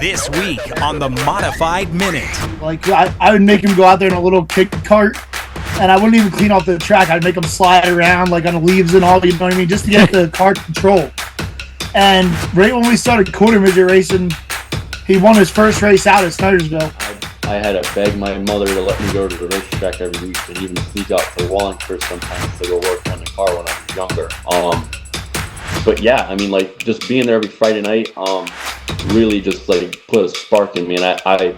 This week on the Modified Minute. Like, I would make him go out there in a little kick cart, and I wouldn't even clean off the track. I'd make him slide around, like, on the leaves and all, you know what I mean, just to get the car control. And right when we started quarter midget racing, he won his first race out at Snydersville. I had to beg my mother to let me go to the racetrack every week and even sneak out to Wallingford sometimes to go work on the car when I was younger. But yeah, I mean, like, just being there every Friday night really just, like, put a spark in me, and I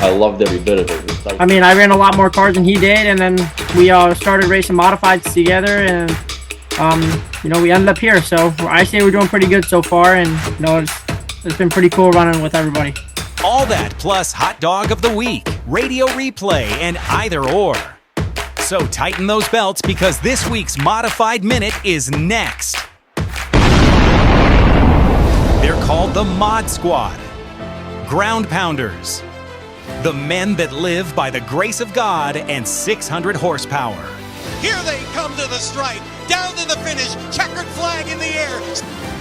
loved every bit of it. I mean, I ran a lot more cars than he did, and then we started racing modifieds together, and you know, we ended up here. So I say we're doing pretty good so far, and you know, it's been pretty cool running with everybody. All that plus hot dog of the week, radio replay, and either or. So tighten those belts because this week's Modified Minute is next. They're called the Mod Squad. Ground pounders. The men that live by the grace of God and 600 horsepower. Here they come to the stripe, down to the finish, checkered flag in the air.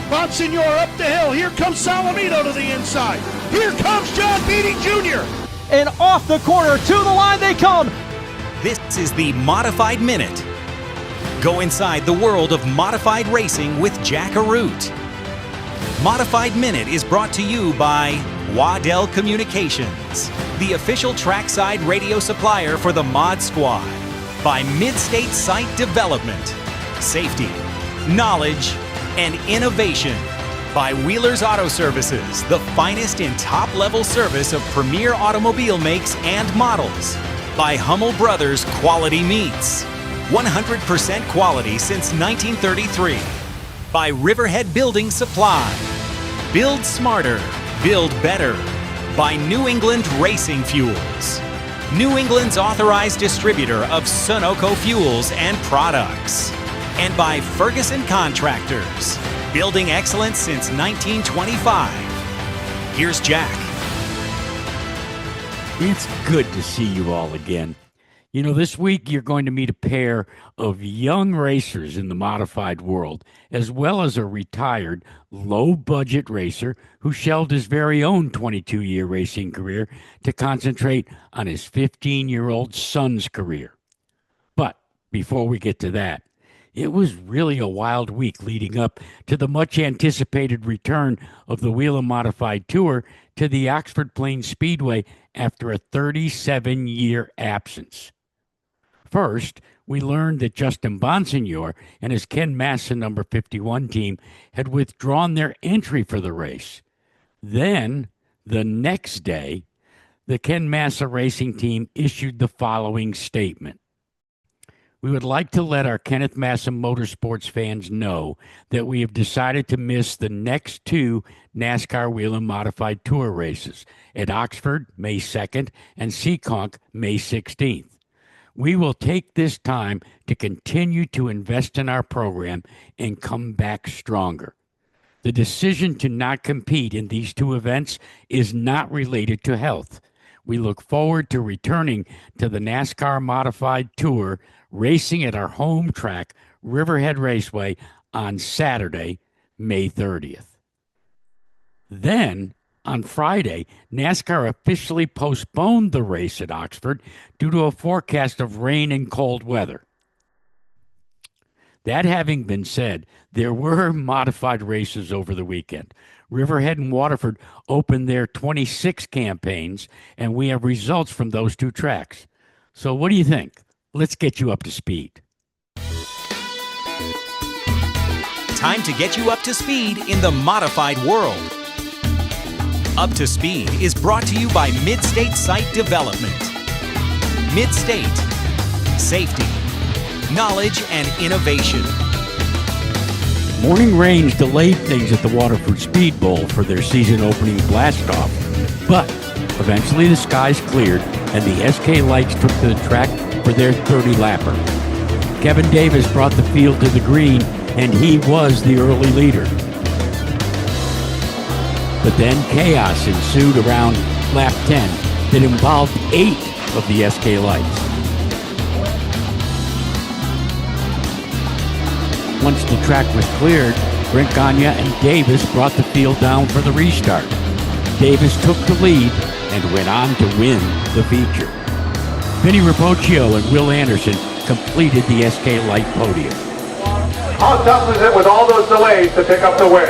Monsignor up the hill, here comes Salamito to the inside. Here comes John Beatty Jr. And off the corner, to the line they come. This is the Modified Minute. Go inside the world of modified racing with Jack Arute. Modified Minute is brought to you by Waddell Communications, the official trackside radio supplier for the Mod Squad, by Midstate Site Development, safety, knowledge, and innovation, by Wheeler's Auto Services, the finest in top-level service of premier automobile makes and models, by Hummel Brothers Quality Meats, 100% quality since 1933, by Riverhead Building Supply, build smarter, build better, by New England Racing Fuels, New England's authorized distributor of Sunoco fuels and products, and by Ferguson Contractors, building excellence since 1925. Here's Jack. It's good to see you all again. You know, this week you're going to meet a pair of young racers in the modified world, as well as a retired, low-budget racer who shelved his very own 22-year racing career to concentrate on his 15-year-old son's career. But before we get to that, it was really a wild week leading up to the much-anticipated return of the Whelen Modified Tour to the Oxford Plains Speedway after a 37-year absence. First, we learned that Justin Bonsignor and his Ken Massa number 51 team had withdrawn their entry for the race. Then, the next day, the Ken Massa racing team issued the following statement. We would like to let our Kenneth Massa Motorsports fans know that we have decided to miss the next two NASCAR Whelen Modified Tour races at Oxford, May 2nd, and Seekonk, May 16th. We will take this time to continue to invest in our program and come back stronger. The decision to not compete in these two events is not related to health. We look forward to returning to the NASCAR Modified Tour, racing at our home track, Riverhead Raceway, on Saturday, May 30th. Then, on Friday, NASCAR officially postponed the race at Oxford due to a forecast of rain and cold weather. That having been said, there were modified races over the weekend. Riverhead and Waterford opened their 26 campaigns, and we have results from those two tracks. So what do you think? Let's get you up to speed. Time to get you up to speed in the modified world. Up to Speed is brought to you by Midstate Site Development. Midstate. Safety, knowledge, and innovation. Morning rains delayed things at the Waterford Speed Bowl for their season-opening blast-off, but eventually the skies cleared and the SK Lights took to the track for their 30-lapper. Kevin Davis brought the field to the green, and he was the early leader. But then chaos ensued around lap 10 that involved 8 of the SK Lights. Once the track was cleared, Brent Gagne and Davis brought the field down for the restart. Davis took the lead and went on to win the feature. Vinny Rapocchio and Will Anderson completed the SK Light podium. How tough was it with all those delays to pick up the win?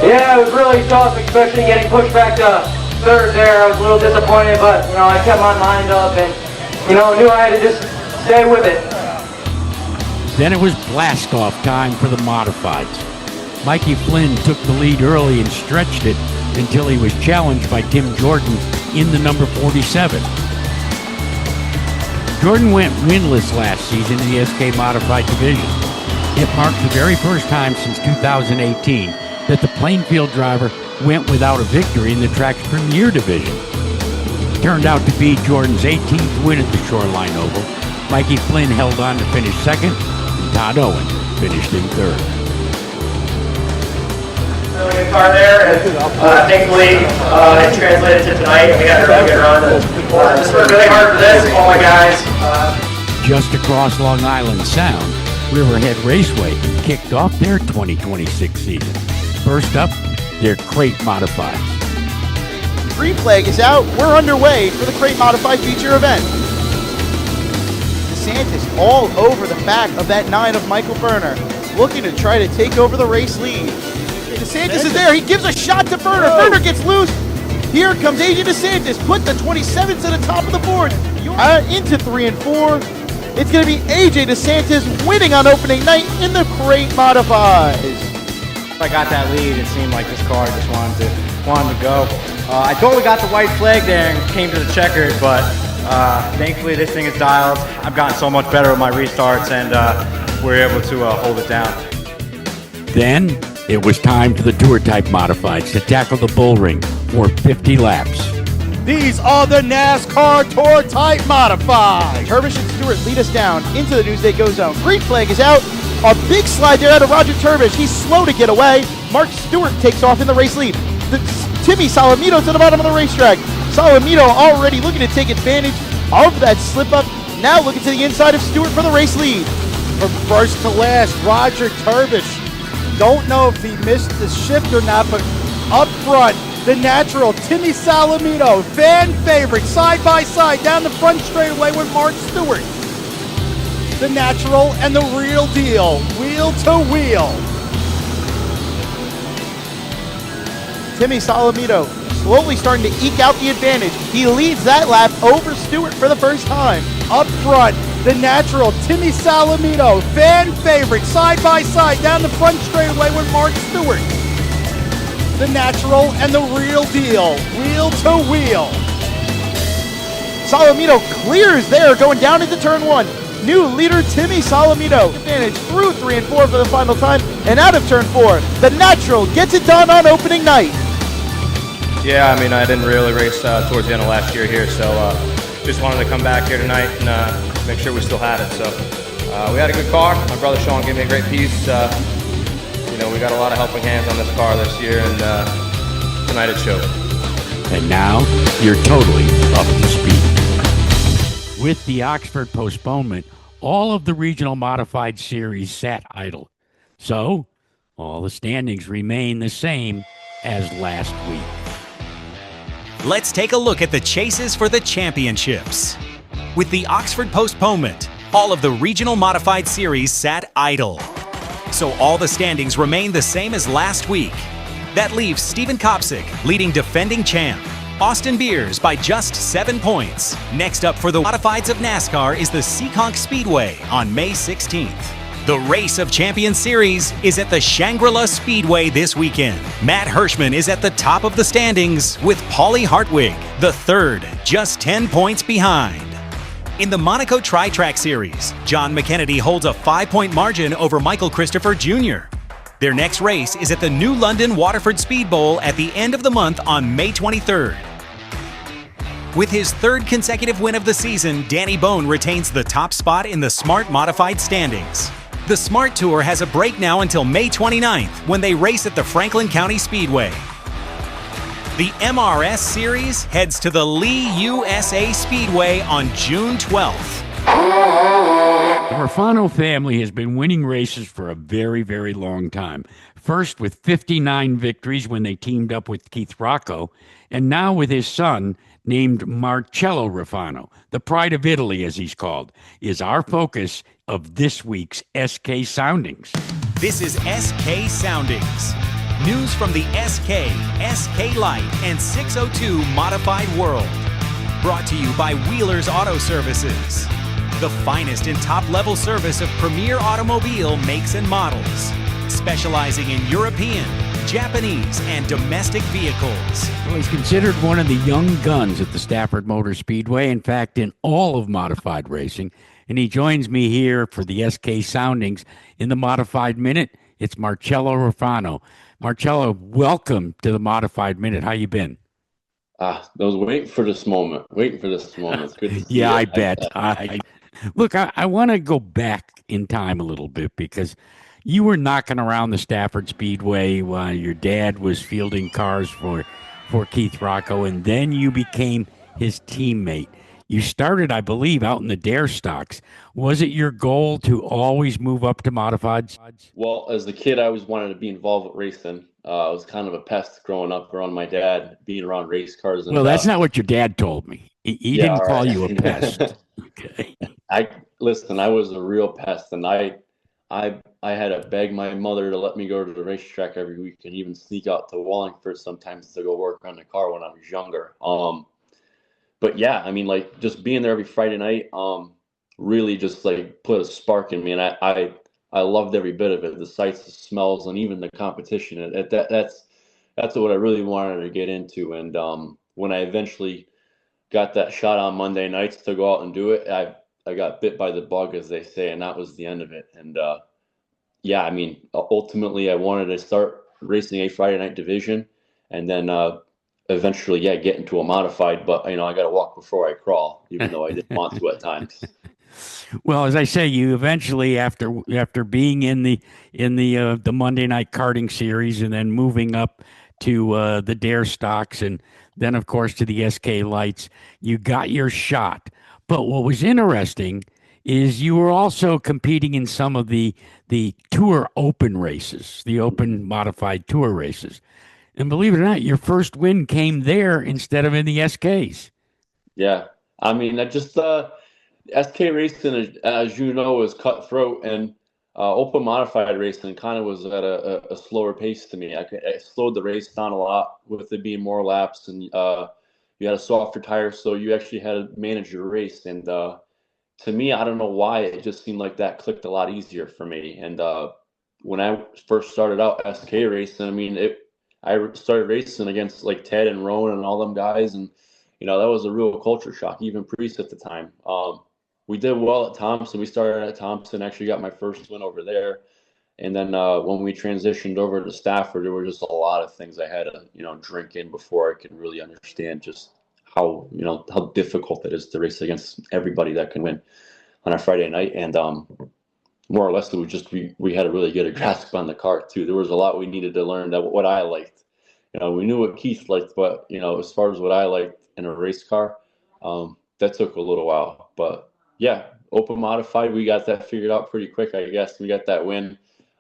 Yeah, it was really tough, especially getting pushed back to third there. I was a little disappointed, but I kept my mind up and knew I had to just stay with it. Then it was blast-off time for the modifieds. Mikey Flynn took the lead early and stretched it until he was challenged by Tim Jordan in the number 47. Jordan went winless last season in the SK Modified division. It marked the very first time since 2018 that the Plainfield driver went without a victory in the track's premier division. It turned out to be Jordan's 18th win at the Shoreline Oval. Mikey Flynn held on to finish second, and Todd Owen finished in third. Really good car there, and thankfully it translated to tonight. We got a really good run. Just worked really hard for this, all my guys. Just across Long Island Sound, Riverhead Raceway kicked off their 2026 season. First up, their crate modifieds. Green flag is out. We're underway for the Crate Modified feature event. DeSantis all over the back of that 9 of Michael Berner, looking to try to take over the race lead. DeSantis is there. He gives a shot to Berner. Berner gets loose. Here comes AJ DeSantis. Put the 27s to the top of the board. Into 3 and 4. It's going to be AJ DeSantis winning on opening night in the Crate Modifieds. I got that lead, it seemed like this car just wanted to go. I totally got the white flag there and came to the checkered, but thankfully this thing is dialed. I've gotten so much better with my restarts, and we're able to hold it down. Then it was time for the Tour Type Modifieds to tackle the bull ring for 50 laps. These are the NASCAR Tour Type Modified. Turbish and Stewart lead us down into the Newsday Go Zone. Green flag is out. A big slide there out of Roger Turbish. He's slow to get away. Mark Stewart takes off in the race lead. Timmy Salamito to the bottom of the racetrack. Salamito already looking to take advantage of that slip up. Now looking to the inside of Stewart for the race lead. From first to last, Roger Turbish. Don't know if he missed the shift or not, but up front, the natural Timmy Salamito, fan favorite, side by side down the front straightaway with Mark Stewart. The natural and the real deal, wheel to wheel. Timmy Salamito slowly starting to eke out the advantage. He leads that lap over Stewart for the first time. Up front, the natural Timmy Salamito, fan favorite, side by side down the front straightaway with Mark Stewart. The natural and the real deal, wheel to wheel. Salamito clears there, going down into turn 1. New leader Timmy Salamito. Advantage through 3 and 4 for the final time, and out of turn 4. The natural gets it done on opening night. Yeah, I mean, I didn't really race towards the end of last year here, so just wanted to come back here tonight and make sure we still had it. So we had a good car. My brother Sean gave me a great piece. We got a lot of helping hands on this car this year, and tonight it showed. And now you're totally up to speed. With the Oxford postponement, all of the regional modified series sat idle. So all the standings remain the same as last week. Let's take a look at the chases for the championships. With the Oxford postponement, all of the regional modified series sat idle. So all the standings remain the same as last week. That leaves Stephen Kopsik leading defending champ, Austin Beers by just 7 points. Next up for the modifieds of NASCAR is the Seekonk Speedway on May 16th. The Race of Champions Series is at the Shangri-La Speedway this weekend. Matt Hirschman is at the top of the standings with Paulie Hartwig, the third, just 10 points behind. In the Monaco Tri-Track Series, John McKennedy holds a 5-point margin over Michael Christopher Jr. Their next race is at the New London Waterford Speed Bowl at the end of the month on May 23rd. With his third consecutive win of the season, Danny Bone retains the top spot in the Smart Modified standings. The Smart Tour has a break now until May 29th when they race at the Franklin County Speedway. The MRS Series heads to the Lee USA Speedway on June 12th. The Rufrano family has been winning races for a very, very long time. First with 59 victories when they teamed up with Keith Rocco, and now with his son named Marcello Rufrano. The pride of Italy, as he's called, is our focus of this week's SK Soundings. This is SK Soundings. News from the SK Light, and 602 Modified World. Brought to you by Wheeler's Auto Services. The finest in top-level service of premier automobile makes and models. Specializing in European, Japanese, and domestic vehicles. Well, he's considered one of the young guns at the Stafford Motor Speedway, in fact, in all of modified racing. And he joins me here for the SK Soundings in the Modified Minute. It's Marcello Rufrano. Marcello, welcome to the Modified Minute. How you been? I was waiting for this moment. It's good to see Yeah, you. I bet. Look, I want to go back in time a little bit because you were knocking around the Stafford Speedway while your dad was fielding cars for Keith Rocco, and then you became his teammate. You started, I believe, out in the Dare stocks. Was it your goal to always move up to modifieds? Well, as a kid, I always wanted to be involved with racing. I was kind of a pest growing up around my dad, being around race cars. And, well, that's not what your dad told me. He didn't call you a pest. Okay. I was a real pest, and I had to beg my mother to let me go to the racetrack every week, and even sneak out to Wallingford sometimes to go work on the car when I was younger. But yeah, I mean, like, just being there every Friday night, really just like put a spark in me, and I loved every bit of it. The sights, the smells, and even the competition. That's what I really wanted to get into. And when I eventually got that shot on Monday nights to go out and do it, I got bit by the bug, as they say, and that was the end of it. And yeah, I mean, ultimately, I wanted to start racing a Friday night division, and then eventually, yeah, get into a modified. But I got to walk before I crawl, even though I didn't want to at times. Well, as I say, you eventually, after being in the Monday night karting series, and then moving up to the Dare stocks, and then of course to the SK Lights, you got your shot. But what was interesting is you were also competing in some of the Tour Open races, the Open Modified Tour races, and believe it or not, your first win came there instead of in the SKs. Yeah, I mean, that just SK racing, as you know, is cutthroat, and open modified racing kind of was at a slower pace to me. I slowed the race down a lot with it being more laps, and you had a softer tire, so you actually had to manage your race. And to me, I don't know why, it just seemed like that clicked a lot easier for me. And when I first started out SK racing, I mean, I started racing against like Ted and Rowan and all them guys, and that was a real culture shock. Even Priest at the time. We did well at Thompson. We started at Thompson, actually got my first win over there. And then when we transitioned over to Stafford, there were just a lot of things I had to, drink in before I could really understand just how difficult it is to race against everybody that can win on a Friday night. And more or less, it was just we had to really get a grasp on the car too. There was a lot we needed to learn, that what I liked. We knew what Keith liked, but as far as what I liked in a race car, that took a little while. But yeah, open modified, we got that figured out pretty quick, I guess. We got that win.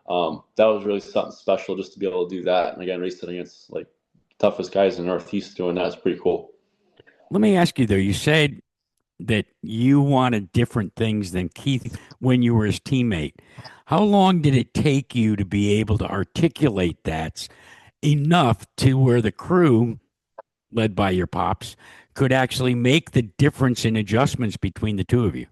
That was really something special just to be able to do that. And again, racing against like toughest guys in the Northeast doing that is pretty cool. Let me ask you though, you said that you wanted different things than Keith when you were his teammate. How long did it take you to be able to articulate that enough to where the crew, led by your pops, could actually make the difference in adjustments between the two of you?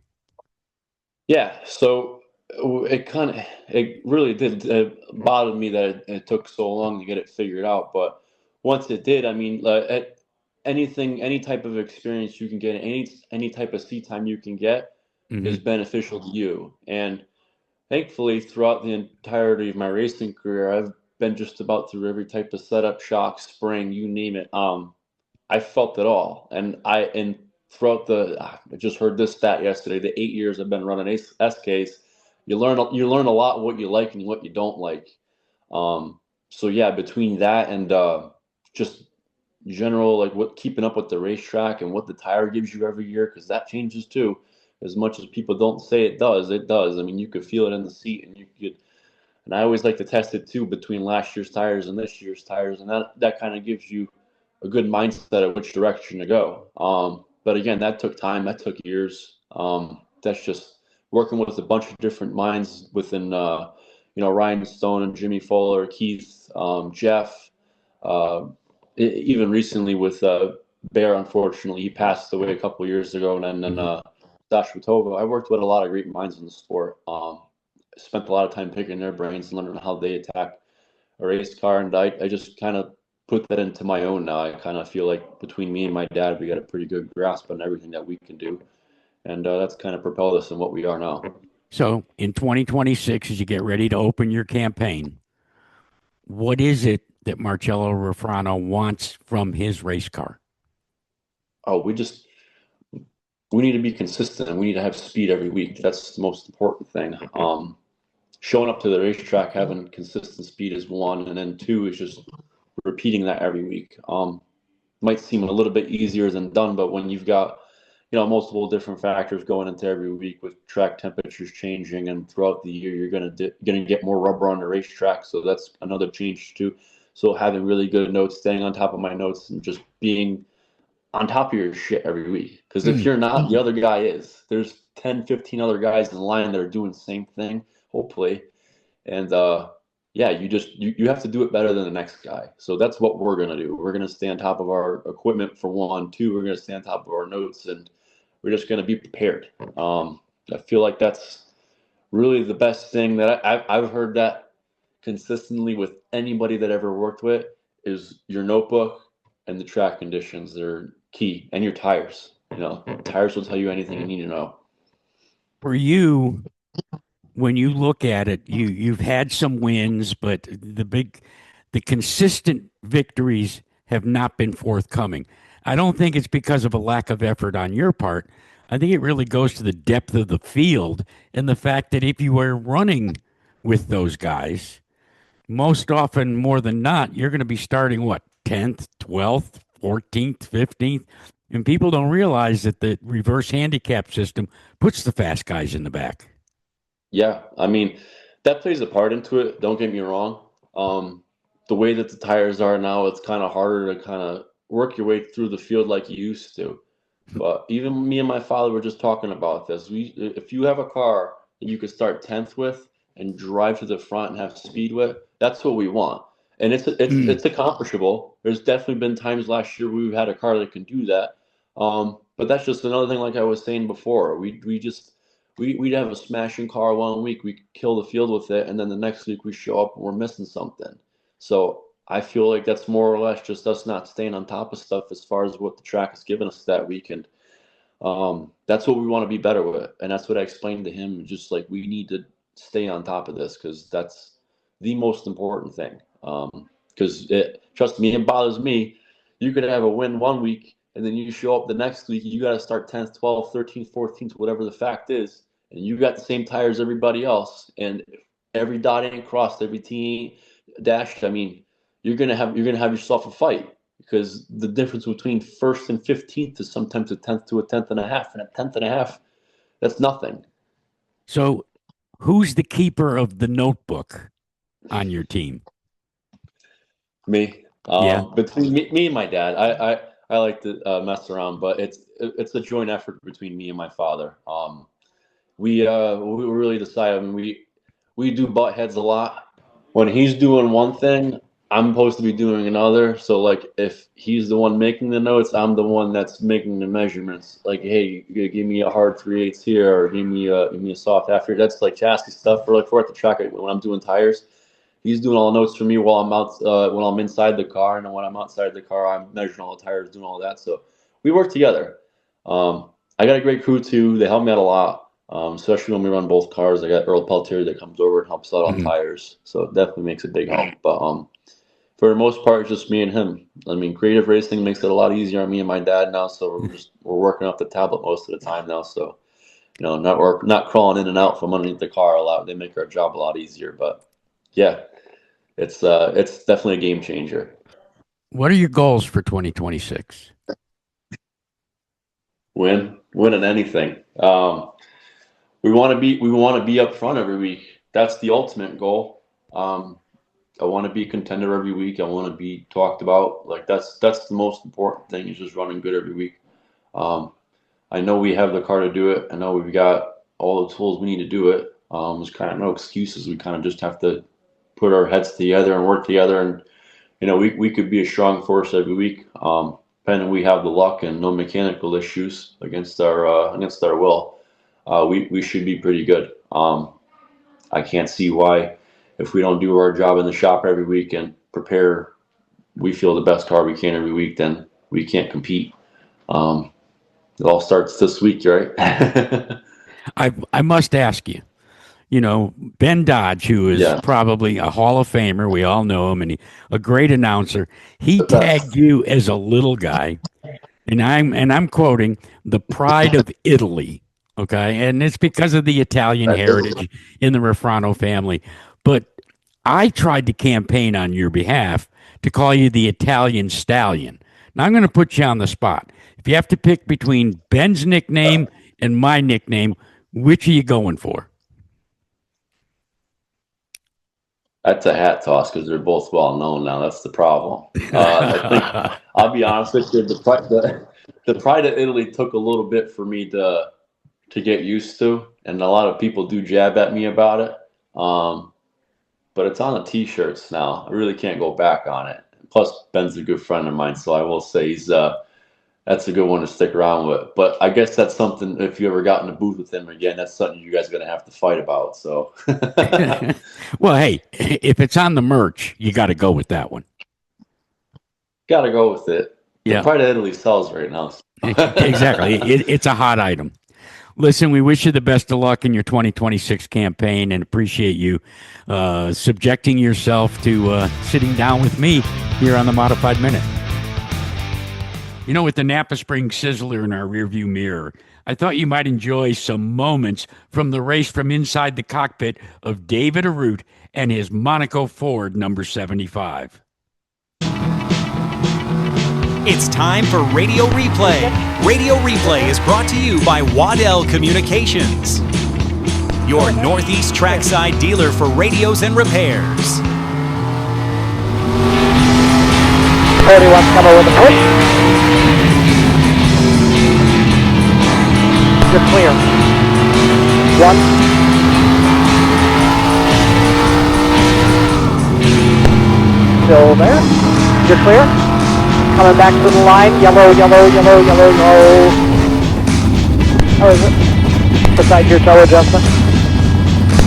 Yeah, so it really did bother me that it took so long to get it figured out. But once it did, I mean, any type of experience you can get, any type of seat time you can get is beneficial to you. And thankfully, throughout the entirety of my racing career, I've been just about through every type of setup, shock, spring, you name it. I felt it all, and throughout I just heard this stat yesterday. The 8 years I've been running SKs, you learn a lot what you like and what you don't like. So yeah, between that and just general, like, keeping up with the racetrack and what the tire gives you every year, because that changes too. As much as people don't say it does, it does. I mean, you could feel it in the seat, and you could. And I always like to test it too between last year's tires and this year's tires, and that kind of gives you a good mindset of which direction to go. But again, that took time. That took years. That's just working with a bunch of different minds within, Ryan Stone and Jimmy Fuller, Keith, Jeff, even recently with Bear. Unfortunately, he passed away a couple years ago, and then Dash Vitova. I worked with a lot of great minds in the sport. Spent a lot of time picking their brains and learning how they attack a race car, and I just kind of put that into my own now. I kind of feel like between me and my dad, we got a pretty good grasp on everything that we can do, and that's kind of propelled us in what we are now. So in 2026, as you get ready to open your campaign, what is it that Marcello Rufrano wants from his race car? Oh, we need to be consistent, and we need to have speed every week. That's the most important thing. Showing up to the racetrack, having consistent speed is one, and then two is just repeating that every week. Might seem a little bit easier than done, but when you've got multiple different factors going into every week with track temperatures changing, and throughout the year you're gonna get more rubber on the racetrack, so that's another change too. So having really good notes, staying on top of my notes, and just being on top of your shit every week. Because if you're not, the other guy is. There's 10, 15 other guys in line that are doing the same thing, hopefully. And you have to do it better than the next guy. So that's what we're going to do. We're going to stay on top of our equipment for one. Two, we're going to stay on top of our notes, and we're just going to be prepared. I feel like that's really the best thing that I've heard that consistently with anybody that ever worked with is your notebook and the track conditions. They're key, and your tires. Tires will tell you anything you need to know. For you, when you look at it, you've had some wins, but the consistent victories have not been forthcoming. I don't think it's because of a lack of effort on your part. I think it really goes to the depth of the field and the fact that if you were running with those guys, most often, more than not, you're going to be starting 10th, 12th, 14th, 15th. And people don't realize that the reverse handicap system puts the fast guys in the back. Yeah, I mean, that plays a part into it. Don't get me wrong. The way that the tires are now, it's kind of harder to kind of work your way through the field like you used to. But even me and my father were just talking about this. If you have a car that you could start 10th with and drive to the front and have speed with, that's what we want. And it's accomplishable. There's definitely been times last year we've had a car that can do that. But that's just another thing, like I was saying before. We'd have a smashing car one week, we kill the field with it, and then the next week we show up and we're missing something. So I feel like that's more or less just us not staying on top of stuff as far as what the track has given us that weekend. That's what we want to be better with, and that's what I explained to him. Just like, we need to stay on top of this, because that's the most important thing. Because trust me, it bothers me. You could have a win one week, and then you show up the next week, you got to start 10th, 12th, 13th, 14th, whatever the fact is, and you got the same tires as everybody else, and every dot ain't crossed, every T ain't dashed. I mean, you're gonna have yourself a fight, because the difference between 1st and 15th is sometimes a 10th to a 10th and a half, and a 10th and a half, that's nothing. So, who's the keeper of the notebook on your team? Me. Yeah. Between me and my dad, I like to mess around, but it's a joint effort between me and my father. We really decide. I mean, we do butt heads a lot. When he's doing one thing, I'm supposed to be doing another. So like, if he's the one making the notes, I'm the one that's making the measurements. Like, hey, you give me a hard 3/8 here, or give me a soft half here. That's like chassis stuff. For at the track when I'm doing tires. He's doing all the notes for me while I'm out, when I'm inside the car, and then when I'm outside the car, I'm measuring all the tires, doing all that. So we work together. I got a great crew too. They help me out a lot, especially when we run both cars. I got Earl Peltier that comes over and helps out on tires, so it definitely makes a big help. But for the most part, it's just me and him. I mean, creative racing makes it a lot easier on me and my dad now. So we're working off the tablet most of the time now. So not crawling in and out from underneath the car a lot. They make our job a lot easier. But yeah, it's definitely a game changer. What are your goals for 2026? Win. winning anything. We want to be up front every week. That's the ultimate goal. I want to be a contender every week. I want to be talked about. Like that's the most important thing, is just running good every week. I know we have the car to do it. I know we've got all the tools we need to do it. There's kind of no excuses. We kind of just have to put our heads together and work together. And, we could be a strong force every week. Depending we have the luck and no mechanical issues against our will, we should be pretty good. I can't see why, if we don't do our job in the shop every week and prepare, we feel the best car we can every week, then we can't compete. It all starts this week, right? I must ask you, Ben Dodge, who is probably a Hall of Famer, we all know him, and a great announcer. He tagged you as a little guy, and I'm quoting, the pride of Italy. Okay, and it's because of the Italian heritage in the Rufrano family. But I tried to campaign on your behalf to call you the Italian Stallion. Now I'm going to put you on the spot. If you have to pick between Ben's nickname and my nickname, which are you going for? That's a hat toss, because they're both well known now. That's the problem. I think, I'll be honest with you, the pride of Italy took a little bit for me to get used to, and a lot of people do jab at me about it. But it's on the t-shirts now. I really can't go back on it. Plus, Ben's a good friend of mine, so I will say that's a good one to stick around with. But I guess that's something, if you ever got in a booth with him again, that's something you guys are going to have to fight about. So, well, hey, if it's on the merch, you got to go with that one. Got to go with it. Yeah. The Pride of Italy sells right now. Exactly. It's a hot item. Listen, we wish you the best of luck in your 2026 campaign and appreciate you subjecting yourself to sitting down with me here on the Modified Minute. With the Napa Spring Sizzler in our rearview mirror, I thought you might enjoy some moments from the race from inside the cockpit of David Arute and his Monaco Ford number 75. It's time for Radio Replay. Radio Replay is brought to you by Waddell Communications, your Northeast trackside dealer for radios and repairs. 41 coming with a push. You're clear. 1. Still there. You're clear. Coming back to the line. Yellow, yellow, yellow, yellow, yellow. How is it? Besides your toe adjustment?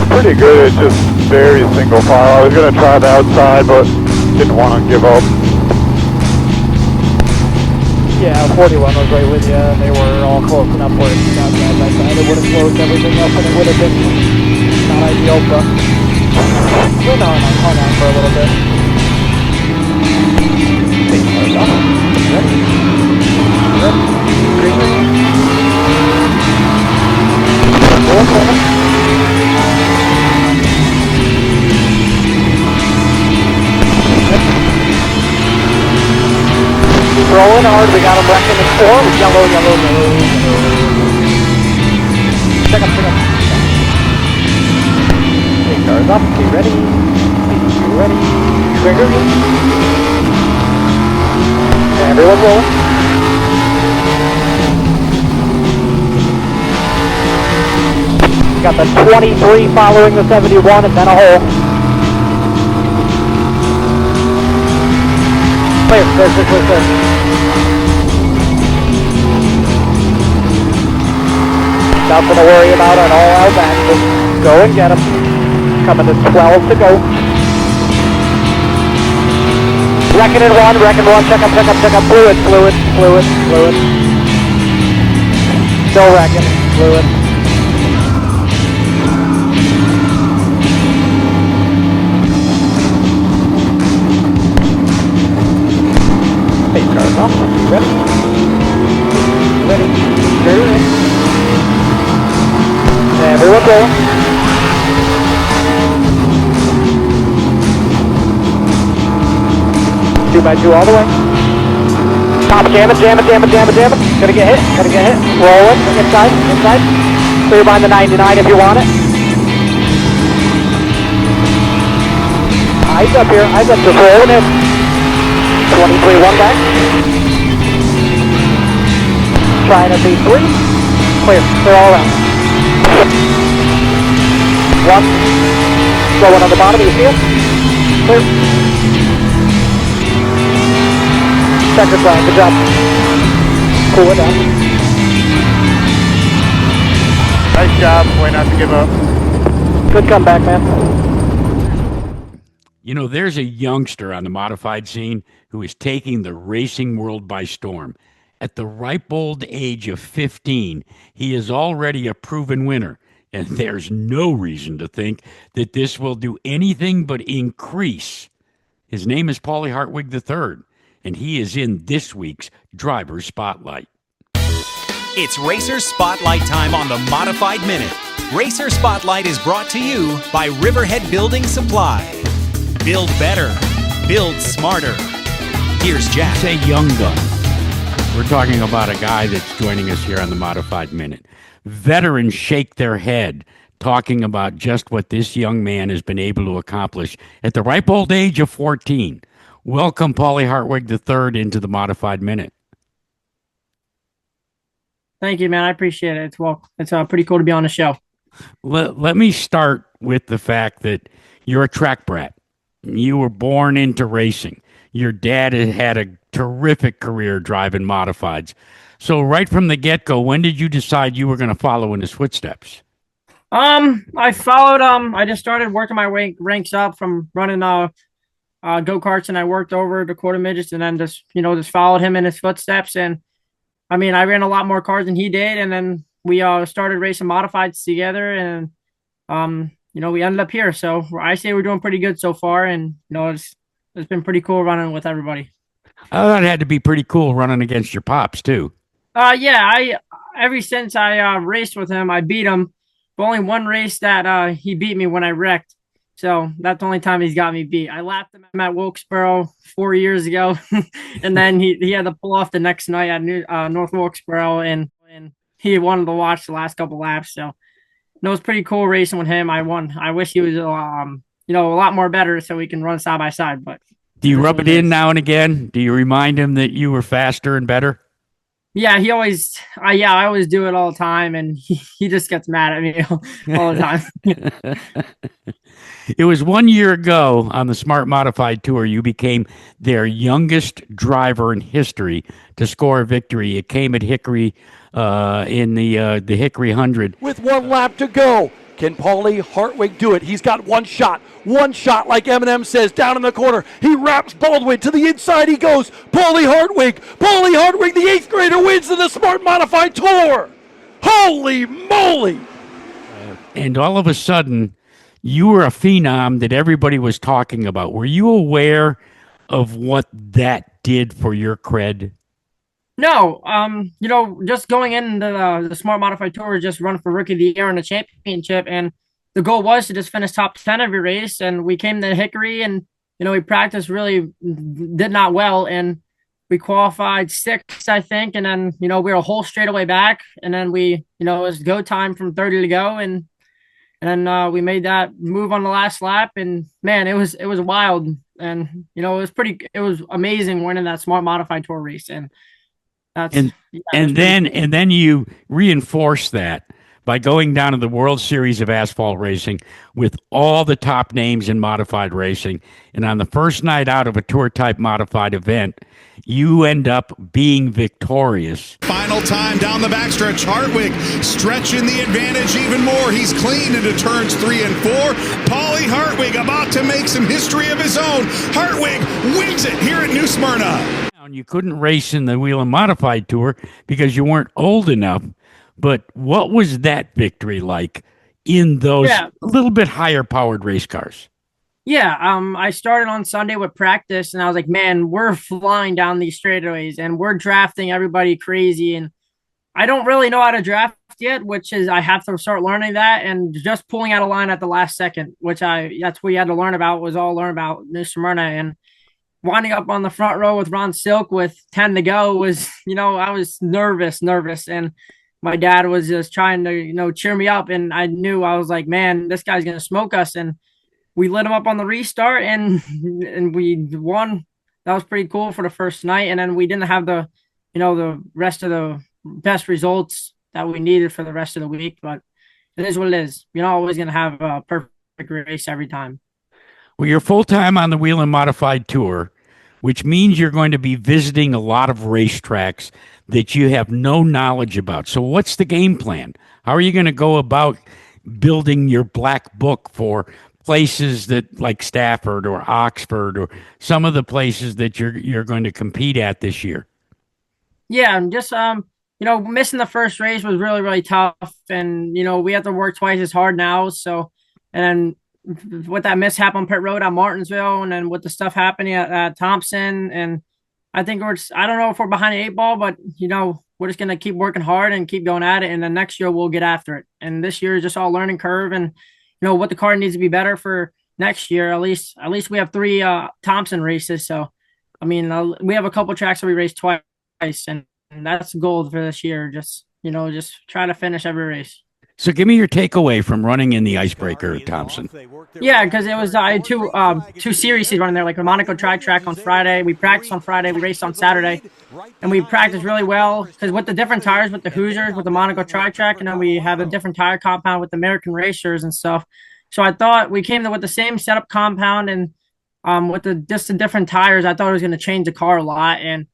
Pretty good. It's just very single file. I was going to try the outside, but didn't want to give up. Yeah, 41 was right with you. They were all close enough where it's got side by side. It would have closed everything up and it would have been not ideal, but we're not hung on for a little bit. Ready? Green. Keep rolling hard. We got him wrecking in 4 with yellow, yellow, yellow, yellow. Check up. Okay, cars up. Be ready. Be ready. Trigger. Everyone's rolling. Got the 23 following the 71 and then a hole. Clear. Nothing to worry about on all our back. Just go and get them. Coming to 12 to go. Wrecking in 1, check up. Fluid. Still wrecking, fluid. Pace cars off, ready? Ready. Everyone rolling. Two by two all the way. Top, jam it. Gonna get hit. Rolling, inside. Clear behind the 99 if you want it. Eyes up here, just rolling in. 23, one back. Trying to beat 3. Clear all around. 1. Slow one on the bottom, you see it? Clear. Checker flag, good job. Cool it down. Nice job, way not to give up. Good comeback, man. You know, there's a youngster on the modified scene who is taking the racing world by storm. At the ripe old age of 15, he is already a proven winner, and there's no reason to think that this will do anything but increase. His name is Paulie Hartwig III, and he is in this week's Driver's Spotlight. It's Racer Spotlight time on the Modified Minute. Racer Spotlight is brought to you by Riverhead Building Supply. Build better. Build smarter. Here's Jack. Say young gun. We're talking about a guy that's joining us here on the Modified Minute. Veterans shake their head talking about just what this young man has been able to accomplish at the ripe old age of 14. Welcome, Paulie Hartwig III, into the Modified Minute. Thank you, man. I appreciate it. It's pretty cool to be on the show. Let me start with the fact that you're a track brat. You were born into racing. Your dad had a terrific career driving modifieds. So right from the get-go, when did you decide you were going to follow in his footsteps? I followed, I just started working my ranks up from running go-karts, and I worked over the quarter midgets, and then just followed him in his footsteps. And I mean, I ran a lot more cars than he did, and then we started racing modifieds together, and we ended up here. So I say we're doing pretty good so far, and it's been pretty cool running with everybody. That had to be pretty cool running against your pops too. Yeah, ever since I raced with him, I beat him. But only one race that he beat me when I wrecked. So that's the only time he's got me beat. I lapped him at Wilkesboro 4 years ago, and then he had to pull off the next night at North Wilkesboro, and he wanted to watch the last couple laps. So it was pretty cool racing with him. I won. I wish he was a lot more better so we can run side by side. But do you rub it in now and again? Do you remind him that you were faster and better? Yeah, he always. I always do it all the time, and he just gets mad at me all the time. It was 1 year ago on the Smart Modified Tour, you became their youngest driver in history to score a victory. It came at Hickory in the Hickory 100. With 1 lap to go, can Paulie Hartwig do it? He's got one shot, like Eminem says, down in the corner. He wraps Baldwin to the inside. He goes. Paulie Hartwig, the 8th grader, wins in the Smart Modified Tour. Holy moly! And all of a sudden, you were a phenom that everybody was talking about. Were you aware of what that did for your cred? No, just going into the Smart Modified Tour, just run for Rookie of the Year in the championship, and the goal was to just finish top 10 every race. And we came to Hickory, and we practiced really, did not well, and we qualified 6th, I think, and then we were a whole straightaway back, and then it was go time from 30 to go, and then we made that move on the last lap, and man, it was wild, and it was amazing winning that Smart Modified Tour race, and then you reinforce that by going down to the World Series of Asphalt Racing with all the top names in modified racing. And on the first night out of a tour-type modified event, you end up being victorious. Final time down the backstretch. Hartwig stretching the advantage even more. He's clean into turns 3 and 4. Paulie Hartwig about to make some history of his own. Hartwig wins it here at New Smyrna. You couldn't race in the Whelen Modified Tour because you weren't old enough. But what was that victory like in those little bit higher powered race cars? Yeah, I started on Sunday with practice, and I was like, man, we're flying down these straightaways, and we're drafting everybody crazy. And I don't really know how to draft yet, which is I have to start learning that, and just pulling out a line at the last second, which that's what you had to learn about, was all learn about New Smyrna. And winding up on the front row with Ron Silk with 10 to go was, I was nervous. And my dad was just trying to, cheer me up. And I knew, I was like, man, this guy's going to smoke us. And we lit him up on the restart and we won. That was pretty cool for the first night. And then we didn't have the rest of the best results that we needed for the rest of the week, but it is what it is. You're not always going to have a perfect race every time. Well, you're full-time on the Whelen Modified Tour, which means you're going to be visiting a lot of racetracks that you have no knowledge about. So what's the game plan? How are you going to go about building your black book for places that like Stafford or Oxford or some of the places that you're going to compete at this year? Yeah, and just missing the first race was really, really tough. And, we have to work twice as hard now. So, and then with that mishap on pit road at Martinsville, and then with the stuff happening at Thompson, and I think I don't know if we're behind the 8 ball, but, we're just going to keep working hard and keep going at it. And then next year we'll get after it. And this year is just all learning curve and, what the car needs to be better for next year. At least we have 3 Thompson races. So, I mean, we have a couple tracks that we race twice, and that's gold for this year. Just try to finish every race. So give me your takeaway from running in the icebreaker at Thompson. Yeah, because it was two series running there, like a Monaco track on Friday. We practiced on Friday, we raced on Saturday, and we practiced really well because with the different tires, with the Hoosiers, with the Monaco track, and then we have a different tire compound with the American racers and stuff. So I thought we came with the same setup compound and with the different tires, I thought it was going to change the car a lot. And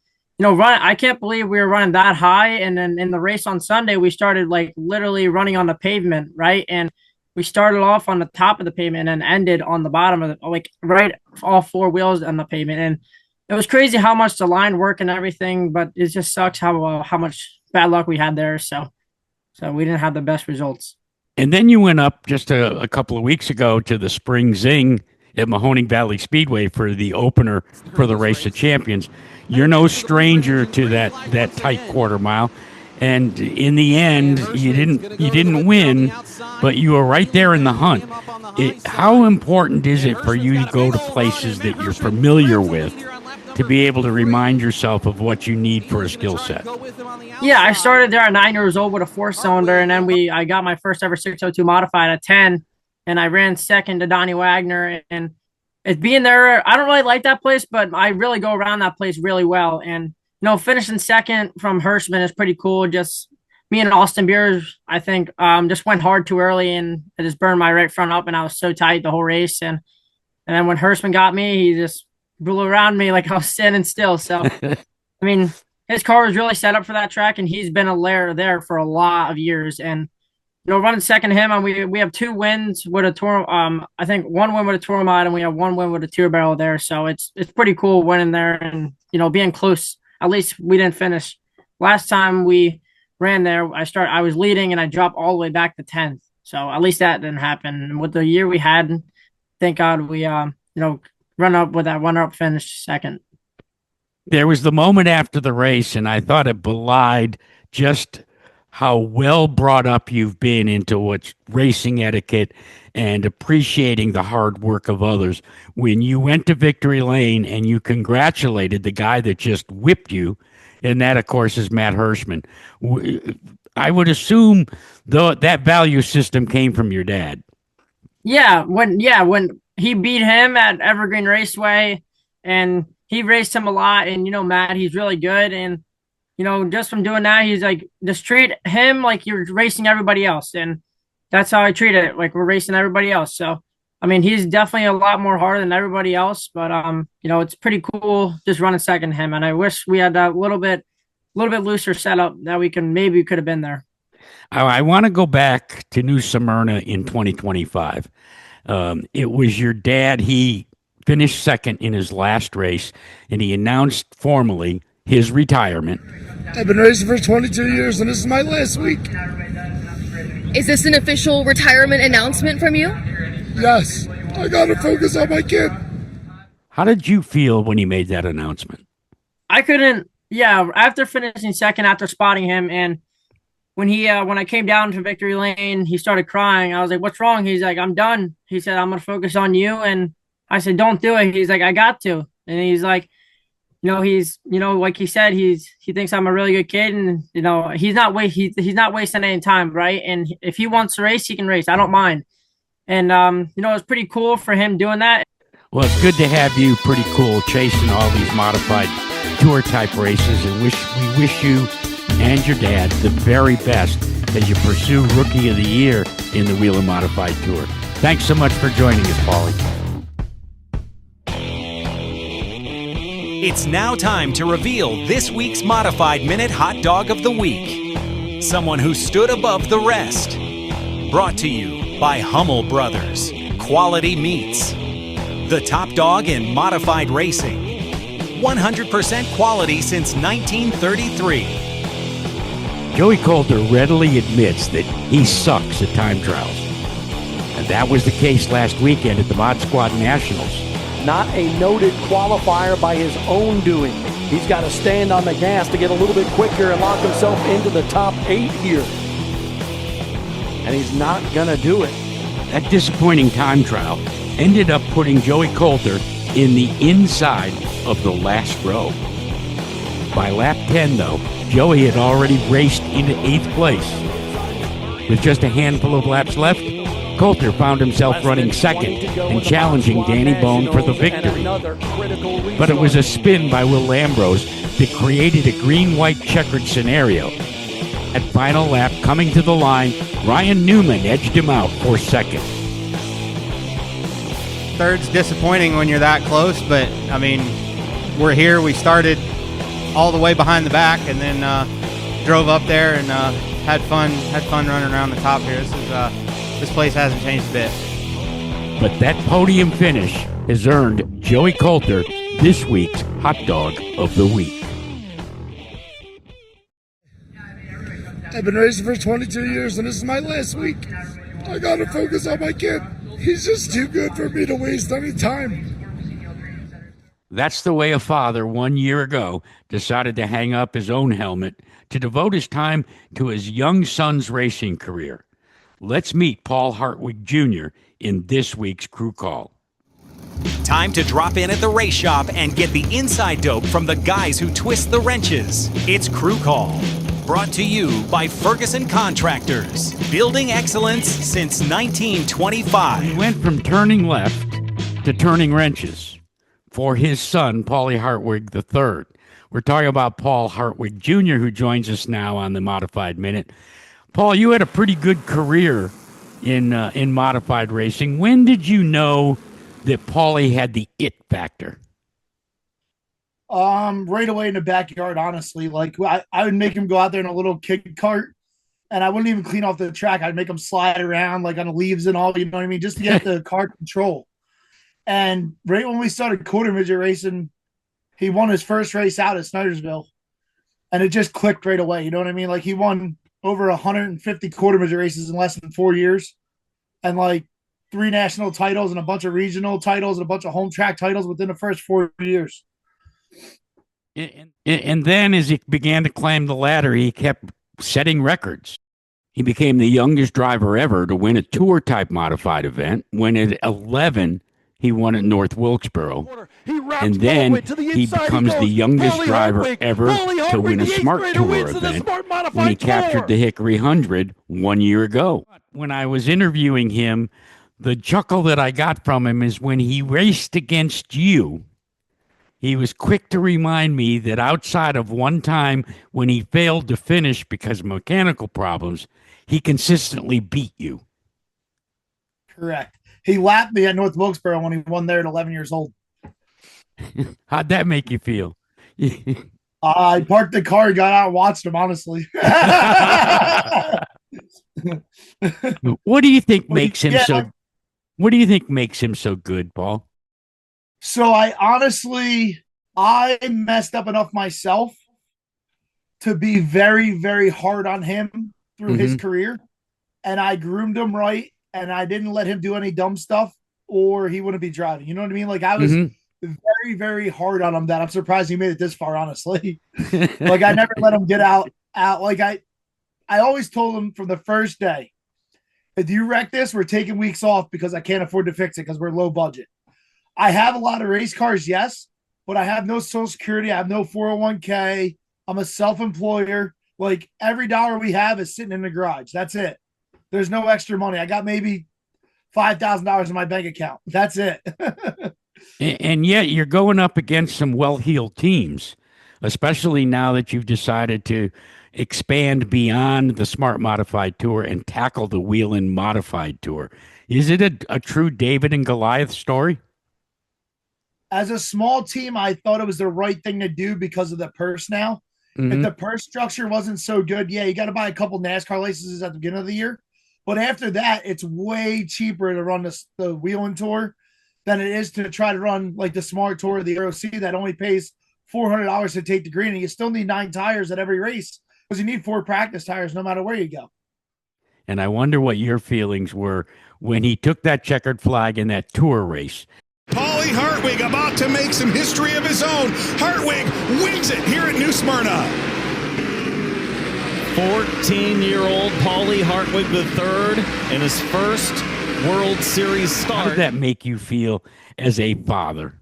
I can't believe we were running that high. And then in the race on Sunday, we started like literally running on the pavement, right? And we started off on the top of the pavement and then ended on the bottom of right, all 4 wheels on the pavement. And it was crazy how much the line worked and everything, but it just sucks how much bad luck we had there. So we didn't have the best results. And then you went up just a couple of weeks ago to the Spring Zing at Mahoning Valley Speedway for the opener for the Race of Champions. You're no stranger to that tight quarter mile, and in the end, you didn't win, but you were right there in the hunt. How important is it for you to go to places that you're familiar with to be able to remind yourself of what you need for a skill set? Yeah, I started there at 9 years old with a 4-cylinder, and then I got my first ever 602 modified at 10. And I ran second to Donnie Wagner, and it's being there. I don't really like that place, but I really go around that place really well. And, finishing second from Hirschman is pretty cool. Just me and Austin Beers, I think, just went hard too early and I just burned my right front up and I was so tight the whole race. And then when Hirschman got me, he just blew around me like I was standing still. So, I mean, his car was really set up for that track and he's been a layer there for a lot of years. And, running second to him, and we have 2 wins with a tour. I think 1 win with a tour mod, and we have 1 win with a tour barrel there. So it's pretty cool winning there, and being close. At least we didn't finish. Last time we ran there, I was leading, and I dropped all the way back to 10th. So at least that didn't happen. And with the year we had, thank God we run up with that runner-up finish second. There was the moment after the race, and I thought it belied just how well brought up you've been into what's racing etiquette and appreciating the hard work of others. When you went to victory lane and you congratulated the guy that just whipped you, and that, of course, is Matt Hirschman. I would assume that value system came from your dad. Yeah, when he beat him at Evergreen Raceway, and he raced him a lot, and Matt, he's really good, and just from doing that, he's like, just treat him like you're racing everybody else. And that's how I treat it. Like we're racing everybody else. So, I mean, he's definitely a lot more harder than everybody else, but, it's pretty cool just running second to him. And I wish we had a little bit looser setup that we could have been there. I want to go back to New Smyrna in 2025. It was your dad. He finished second in his last race and he announced formally his retirement. I've been racing for 22 years, and this is my last week. Is this an official retirement announcement from you? Yes. I got to focus on my kid. How did you feel when he made that announcement? After finishing second, after spotting him, and when I came down to victory lane, he started crying. I was like, what's wrong? He's like, I'm done. He said, I'm going to focus on you. And I said, don't do it. He's like, I got to. And he's like, like he said, he thinks I'm a really good kid, and he's not wasting any time, right? And if he wants to race, he can race. I don't mind. And it's pretty cool for him doing that. Well, it's good to have you pretty cool chasing all these modified tour type races, and we wish you and your dad the very best as you pursue Rookie of the Year in the Whelen Modified Tour. Thanks so much for joining us, Paulie. It's now time to reveal this week's Modified Minute Hot Dog of the Week. Someone who stood above the rest. Brought to you by Hummel Brothers, Quality Meats. The top dog in modified racing. 100% quality since 1933. Joey Coulter readily admits that he sucks at time trials. And that was the case last weekend at the Mod Squad Nationals. Not a noted qualifier by his own doing. He's got to stand on the gas to get a little bit quicker and lock himself into the top 8 here. And he's not going to do it. That disappointing time trial ended up putting Joey Coulter in the inside of the last row. By lap 10, though, Joey had already raced into 8th place. With just a handful of laps left, Coulter found himself running second and challenging Danny Bone for the victory. But it was a spin by Will Lambrose that created a green-white checkered scenario. At final lap, coming to the line, Ryan Newman edged him out for second. Third's disappointing when you're that close, but I mean, we're here. We started all the way behind the back, and then drove up there and had fun running around the top here. This place hasn't changed a bit. But that podium finish has earned Joey Coulter this week's Hot Dog of the Week. I've been racing for 22 years, and this is my last week. I gotta focus on my kid. He's just too good for me to waste any time. That's the way a father 1 year ago decided to hang up his own helmet to devote his time to his young son's racing career. Let's meet Paul Hartwig Jr. in this week's Crew Call. Time to drop in at the race shop and get the inside dope from the guys who twist the wrenches. It's Crew Call. Brought to you by Ferguson Contractors. Building excellence since 1925. He went from turning left to turning wrenches for his son, Paulie Hartwig III. We're talking about Paul Hartwig Jr., who joins us now on the Modified Minute. Paul, you had a pretty good career in modified racing. When did you know that Paulie had the it factor? Right away in the backyard, honestly. Like I would make him go out there in a little kid cart, and I wouldn't even clean off the track. I'd make him slide around like on the leaves and all, you know what I mean, just to get the car control. And right when we started quarter midget racing, he won his first race out at Snydersville, and it just clicked right away. You know what I mean? Like he won over 150 quarter midget races in less than 4 years, and like 3 national titles and a bunch of regional titles and a bunch of home track titles within the first 4 years. And then as he began to climb the ladder, he kept setting records. He became the youngest driver ever to win a tour-type modified event when at 11 he won at North Wilkesboro. And then he becomes the youngest driver ever to win a Smart Tour event when he captured the Hickory 100 1 year ago. When I was interviewing him, the chuckle that I got from him is when he raced against you, he was quick to remind me that outside of one time when he failed to finish because of mechanical problems, he consistently beat you. Correct. He lapped me at North Wilkesboro when he won there at 11 years old. How'd that make you feel? I parked the car and got out and watched him, honestly. What do you think makes him What do you think makes him so good, Paul? So I messed up enough myself to be very, very hard on him through his career. And I groomed him right. And I didn't let him do any dumb stuff or he wouldn't be driving. You know what I mean? Like I was very, very hard on him that I'm surprised he made it this far, honestly. Like I never let him get out. Like I always told him from the first day, if you wreck this, we're taking weeks off because I can't afford to fix it because we're low budget. I have a lot of race cars, yes, but I have no social security. I have no 401k. I'm a self-employer. Like every dollar we have is sitting in the garage. That's it. There's no extra money. I got maybe $5,000 in my bank account. That's it. And yet you're going up against some well-heeled teams, especially now that you've decided to expand beyond the Smart Modified Tour and tackle the Whelen Modified Tour. Is it a true David and Goliath story? As a small team, I thought it was the right thing to do because of the purse now. If the purse structure wasn't so good, yeah, you got to buy a couple NASCAR licenses at the beginning of the year. But after that, it's way cheaper to run the Whelen Tour than it is to try to run like the Smart Tour or the ROC that only pays $400 to take the green. And you still need 9 tires at every race because you need 4 practice tires no matter where you go. And I wonder what your feelings were when he took that checkered flag in that tour race. Paulie Hartwig about to make some history of his own. Hartwig wins it here at New Smyrna. 14-year-old Paulie Hartwig III in his first World Series start. How did that make you feel as a father?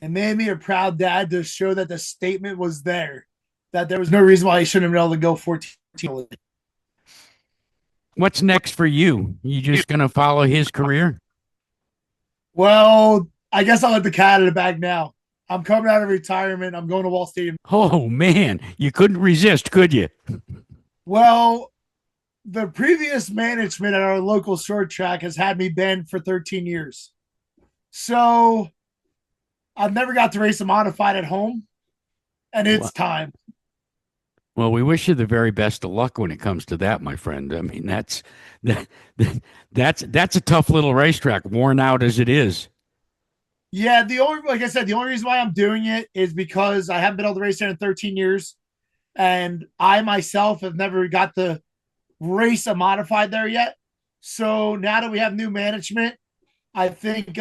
It made me a proud dad to show that the statement was there, that there was no reason why he shouldn't have been able to go 14. What's next for you? You just going to follow his career? Well, I guess I'll let the cat out of the bag now. I'm coming out of retirement. I'm going to Wall Stadium. Oh, man. You couldn't resist, could you? Well, the previous management at our local short track has had me banned for 13 years. So I've never got to race a modified at home, and it's time. Well, we wish you the very best of luck when it comes to that, my friend. I mean, that's a tough little racetrack, worn out as it is. Yeah, like I said, the only reason why I'm doing it is because I haven't been able to race there in 13 years, and I myself have never got to race a modified there yet. So now that we have new management, I think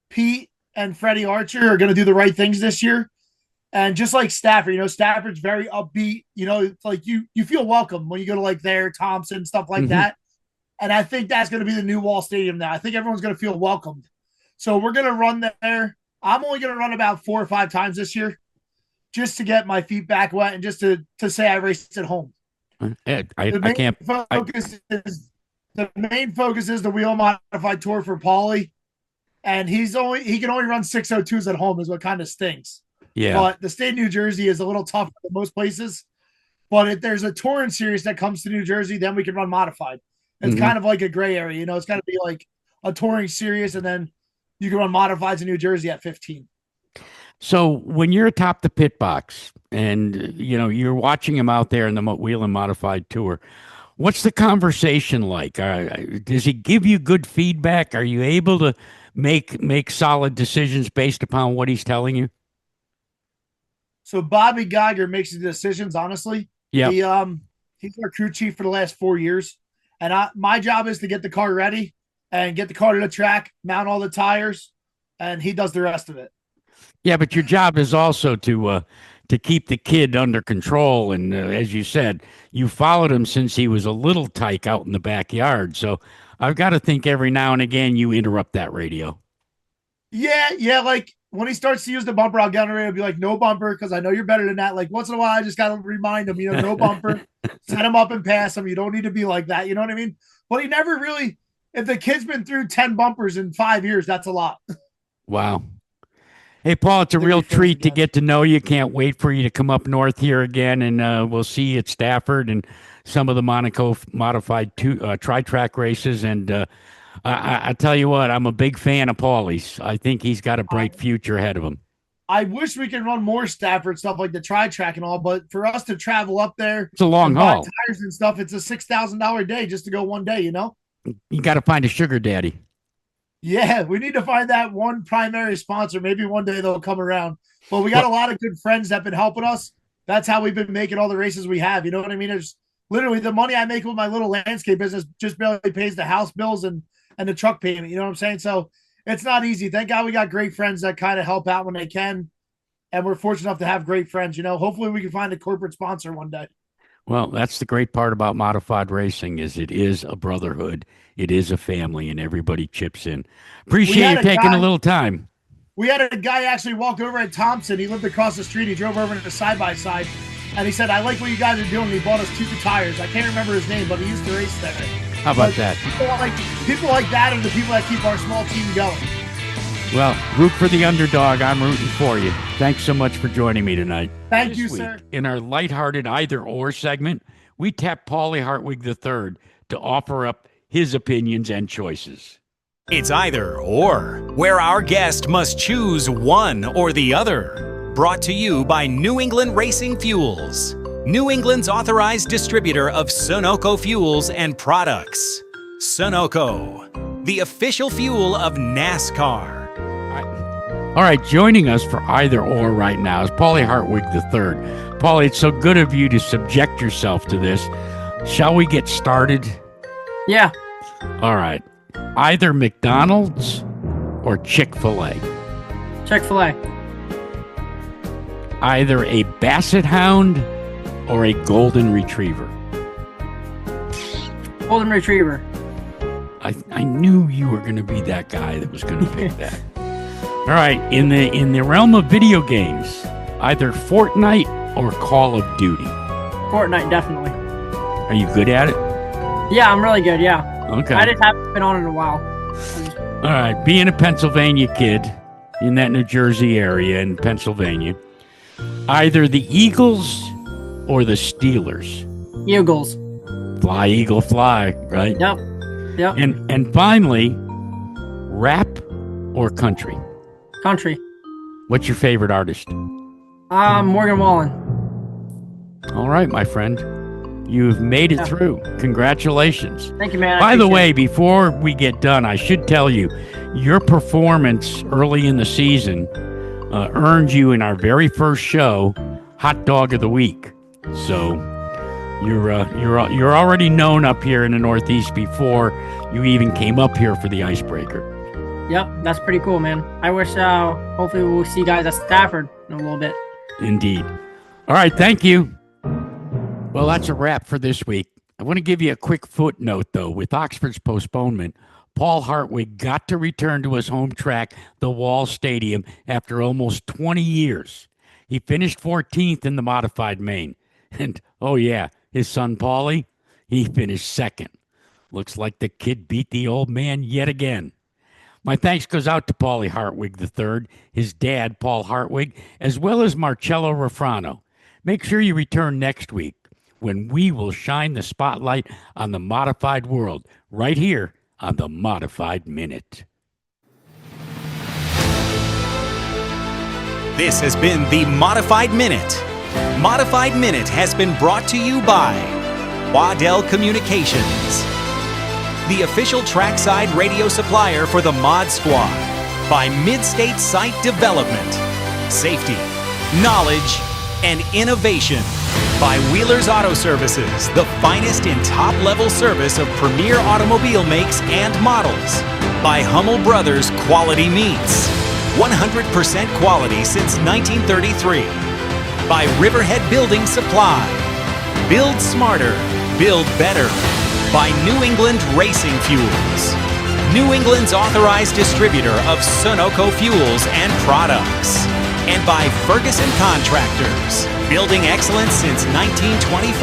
Pete and Freddie Archer are going to do the right things this year. And just like Stafford, Stafford's very upbeat. It's like you feel welcome when you go to like there, Thompson, stuff like that. And I think that's going to be the new Wall Stadium now. I think everyone's going to feel welcomed. So we're going to run there. I'm only going to run about 4 or 5 times this year just to get my feet back wet and just to say I raced at home. The main focus is the Whelen Modified Tour for Paulie. And he can only run 602s at home is what kind of stinks. Yeah. But the state of New Jersey is a little tough in most places. But if there's a touring series that comes to New Jersey, then we can run modified. It's kind of like a gray area. It's got to be like a touring series, and then you can run modifieds in New Jersey at 15. So when you're atop the pit box and, you're watching him out there in the Whelen Modified Tour, what's the conversation like? Does he give you good feedback? Are you able to make solid decisions based upon what he's telling you? So Bobby Geiger makes the decisions, honestly. Yeah. He's our crew chief for the last 4 years. And my job is to get the car ready and get the car to the track, mount all the tires, and he does the rest of it. Yeah, but your job is also to keep the kid under control. And as you said, you followed him since he was a little tyke out in the backyard. So I've got to think every now and again you interrupt that radio. Yeah. Like when he starts to use the bumper, I'll get on the radio and be like, no bumper, because I know you're better than that. Like once in a while, I just got to remind him, no bumper, set him up and pass him. You don't need to be like that. You know what I mean? But he never really, if the kid's been through 10 bumpers in 5 years, that's a lot. Wow. Hey, Paul, it's a real treat to get to know you. Can't wait for you to come up north here again, and we'll see you at Stafford and some of the Monaco Modified tri-track races. And I tell you what, I'm a big fan of Paulie's. I think he's got a bright future ahead of him. I wish we could run more Stafford stuff like the tri-track and all, but for us to travel up there, it's a long haul. Tires and stuff, it's a $6,000 day just to go one day, You got to find a sugar daddy. Yeah, we need to find that one primary sponsor. Maybe one day they'll come around. But we got a lot of good friends that have been helping us. That's how we've been making all the races we have. You know what I mean? There's literally the money I make with my little landscape business just barely pays the house bills and the truck payment. You know what I'm saying? So it's not easy. Thank God we got great friends that kind of help out when they can. And we're fortunate enough to have great friends. Hopefully we can find a corporate sponsor one day. Well, that's the great part about modified racing is it is a brotherhood. It is a family, and everybody chips in. Appreciate you taking a little time. We had a guy actually walk over at Thompson. He lived across the street. He drove over to the side-by-side, and he said, I like what you guys are doing. He bought us 2 tires. I can't remember his name, but he used to race there. How about that? People like that are the people that keep our small team going. Well, root for the underdog. I'm rooting for you. Thanks so much for joining me tonight. Thank you, sir. In our lighthearted either-or segment, we tapped Paulie Hartwig III to offer up his opinions and choices. It's either or, where our guest must choose one or the other. Brought to you by New England Racing Fuels, New England's authorized distributor of Sunoco fuels and products. Sunoco, the official fuel of NASCAR. All right, joining us for either or right now is Paulie Hartwig III. Paulie, it's so good of you to subject yourself to this. Shall we get started? Yeah. All right. Either McDonald's or Chick-fil-A. Chick-fil-A. Either a Basset Hound or a Golden Retriever. Golden Retriever. I knew you were going to be that guy that was going to pick that. All right, in the realm of video games, either Fortnite or Call of Duty. Fortnite, definitely. Are you good at it? Yeah, I'm really good, yeah. Okay. I just haven't been on it in a while. All right, being a Pennsylvania kid in that New Jersey area in Pennsylvania, either the Eagles or the Steelers. Eagles. Fly, Eagle, fly, right? Yep. And finally, rap or country? Country. What's your favorite artist? Morgan Wallen. All right, my friend. You've made it through. Congratulations. Thank you, man. By the way, before we get done, I should tell you, your performance early in the season earned you in our very first show, Hot Dog of the Week. So you're already known up here in the Northeast before you even came up here for the icebreaker. Yep, that's pretty cool, man. I wish, hopefully we'll see you guys at Stafford in a little bit. Indeed. All right, thank you. Well, that's a wrap for this week. I want to give you a quick footnote, though. With Oxford's postponement, Paul Hartwig got to return to his home track, the Wall Stadium, after almost 20 years. He finished 14th in the modified main. And, oh yeah, his son Paulie, he finished second. Looks like the kid beat the old man yet again. My thanks goes out to Paulie Hartwig III, his dad, Paul Hartwig, as well as Marcello Rufrano. Make sure you return next week when we will shine the spotlight on the modified world right here on the Modified Minute. This has been the Modified Minute. Modified Minute has been brought to you by Waddell Communications, the official trackside radio supplier for the Mod Squad, by Midstate Site Development, safety, knowledge, and innovation, by Wheeler's Auto Services, the finest in top-level service of premier automobile makes and models, by Hummel Brothers Quality Meats, 100% quality since 1933, by Riverhead Building Supply, build smarter, build better, by New England Racing Fuels, New England's authorized distributor of Sunoco fuels and products, and by Ferguson Contractors, building excellence since 1925.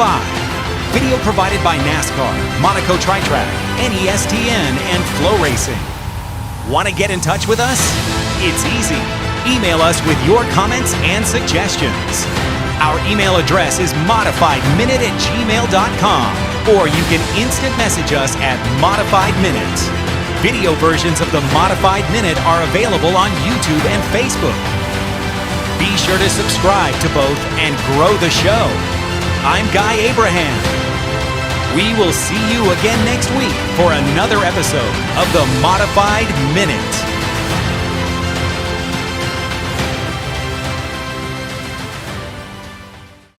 Video provided by NASCAR, Monaco Tri-Track, NESTN, and Flow Racing. Want to get in touch with us? It's easy. Email us with your comments and suggestions. Our email address is modifiedminute@gmail.com, or you can instant message us at Modified Minute. Video versions of the Modified Minute are available on YouTube and Facebook. Be sure to subscribe to both and grow the show. I'm Guy Abraham. We will see you again next week for another episode of the Modified Minute.